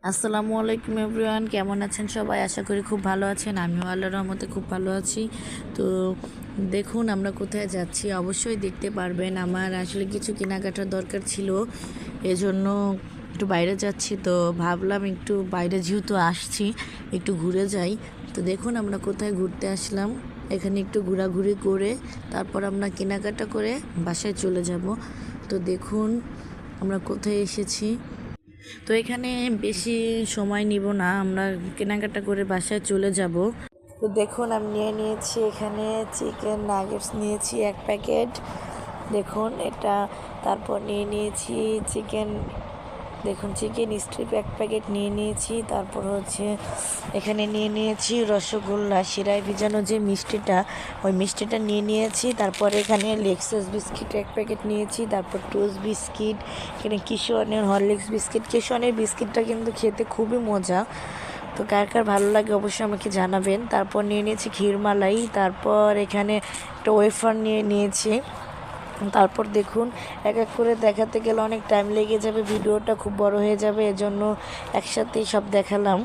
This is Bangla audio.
আসসালামু আলাইকুম এভরিওয়ান, কেমন আছেন সবাই? আশা করি খুব ভালো আছেন। আমিও আল্লাহর রহমতে খুব ভালো আছি। তো দেখুন আমরা কোথায় যাচ্ছি, অবশ্যই দেখতে পারবেন। আমার আসলে কিছু কেনাকাটার দরকার ছিল, এজন্য একটু বাইরে যাচ্ছি। তো ভাবলাম একটু বাইরে যেহেতু আসছি একটু ঘুরে যাই। তো দেখুন আমরা কোথায় ঘুরতে আসলাম। এখানে একটু ঘোরাঘুরি করে তারপর আমরা কেনাকাটা করে বাসায় চলে যাব। তো দেখুন আমরা কোথায় এসেছি। তো এখানে বেশি সময় নিব না, আমরা কেনাকাটা করে বাসায় চলে যাব। তো দেখুন আমি নিয়ে নিয়েছি এখানে চিকেন নাগেটস নিয়েছি 1 প্যাকেট। দেখুন এটা। তারপর নিয়ে নিয়েছি চিকেন, দেখুন চিকেন স্ট্রিপ 1 প্যাকেট নিয়ে নিয়েছি। তারপর হচ্ছে এখানে নিয়ে নিয়েছি রসগোল্লা, শিরায় ভিজানো যে মিষ্টিটা, ওই মিষ্টিটা নিয়ে নিয়েছি। তারপর এখানে লেক্সাস বিস্কিট 1 প্যাকেট নিয়েছি। তারপর টোস্ট বিস্কিট, এখানে কিশোরের হরলিক্স বিস্কিট। কিশোরের বিস্কিটটা কিন্তু খেতে খুবই মজা। তো কার কার ভালো লাগে অবশ্যই আমাকে জানাবেন। তারপর নিয়ে নিয়েছি ক্ষীরমালাই। তারপর এখানে একটা ওয়েফার নিয়ে নিয়েছি। তারপর দেখুন এক এক করে দেখাতে গেলে অনেক টাইম লেগে যাবে, ভিডিওটা খুব বড় হয়ে যাবে, এজন্য একসাথেই সব দেখালাম।